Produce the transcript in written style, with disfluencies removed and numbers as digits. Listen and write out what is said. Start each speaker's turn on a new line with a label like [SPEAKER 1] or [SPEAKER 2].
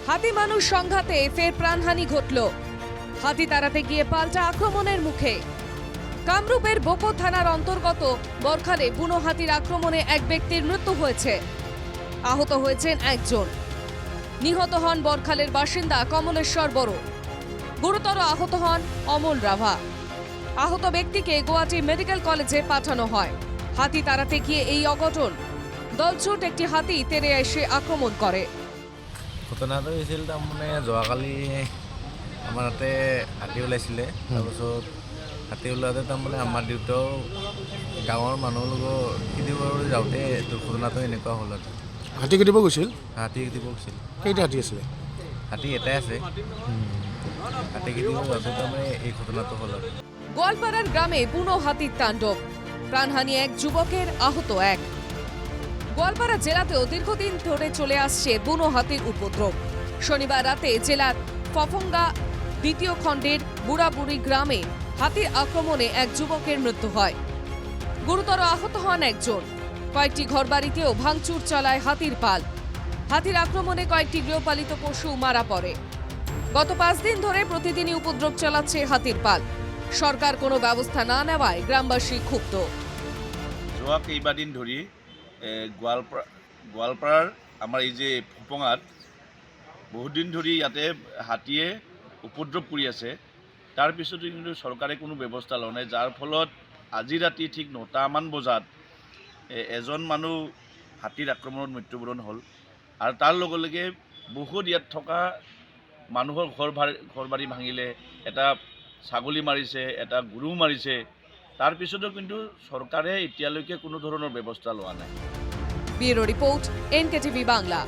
[SPEAKER 1] হাতি মানুষ সংঘাতে ফের প্রাণহানি ঘটল। হাতি তাড়াতে গিয়ে পাল্টা আক্রমণের মুখে। কামরূপের বোকো থানার অন্তর্গত বরখালে বুনো হাতির আক্রমণে এক ব্যক্তির মৃত্যু হয়েছে, আহত হয়েছেন একজন। নিহত হন বরখালের বাসিন্দা কমলেশ্বর বড়। গুরুতর আহত হন অমল রাভা। আহত ব্যক্তিকে গুয়াহাটি মেডিকেল কলেজে পাঠানো হয়। হাতি তাড়াতে গিয়ে এই অঘটন। দলছুট একটি হাতি তেড়ে এসে আক্রমণ করে।
[SPEAKER 2] ঘটনাটো হৈছিল তাৰমানে যোৱাকালি আমাৰ তাতে হাতী ওলাইছিলে। তাৰপিছত হাতী ওলাওঁতে তাৰমানে আমাৰ দেউতাও গাঁৱৰ মানুহৰ লগত খেতিবলৈ যাওঁতে দুৰ্ঘটনাটো এনেকুৱা হ'ল।
[SPEAKER 3] হাতী খেদিব গৈছিল?
[SPEAKER 2] হাতী খেদিব গৈছিল।
[SPEAKER 3] কেইটা হাতী আছিলে?
[SPEAKER 2] হাতী এটাই আছে। হাতী খেদিব যাওঁতে তাৰমানে এই ঘটনাটো হ'ল।
[SPEAKER 1] গোয়ালপাড়ার গ্রামে বুনো হাতির তাণ্ডব, প্রাণহানি এক যুবকের, আহত এক। গোয়ালপাড়া জেলাতেও দীর্ঘদিন ধরে চলে আসছে বুনো হাতির উপদ্রব। শনিবার রাতে জেলার ফফঙ্গা দ্বিতীয় খণ্ডের বুড়াবুড়ি গ্রামে হাতির আক্রমণে এক যুবকের মৃত্যু হয়। গুরুতর আহত হন একজন। কয়েকটি ঘরবাড়িতেও ভাঙচুর চালায় হাতির পাল। হাতির আক্রমণে কয়েকটি গৃহপালিত পশু মারা পড়ে। গত 5 দিন ধরে প্রতিদিনই উপদ্রব চালাচ্ছে হাতির পাল। সরকার কোনো ব্যবস্থা না নেওয়ায় গ্রামবাসী ক্ষুব্ধ।
[SPEAKER 4] যোৱা কেইবাদিন ধৰি গোৱালপাৰাৰ আমাৰ এই যে ফুপঙাত বহুত দিন ধৰি ইয়াতে হাতীয়ে উপদ্ৰৱ কৰি আছে। তাৰ পিছতো কিন্তু চৰকাৰে কোনো ব্যৱস্থা লোৱা নাই, যাৰ ফলত আজি ৰাতি ঠিক 9টামান বজাত এজন মানুহ হাতীৰ আক্ৰমণত মৃত্যুবৰণ হ'ল। আৰু তাৰ লগে লগে বহুত ইয়াত থকা মানুহৰ ঘৰ বাৰী ভাঙিলে, এটা ছাগলী মাৰিছে, এটা গৰু মাৰিছে। তাৰ পিছতো কিন্তু চৰকাৰে এতিয়ালৈকে কোনো ধৰণৰ ব্যৱস্থা লোৱা নাই।
[SPEAKER 1] Bureau report, NKTV Bangla.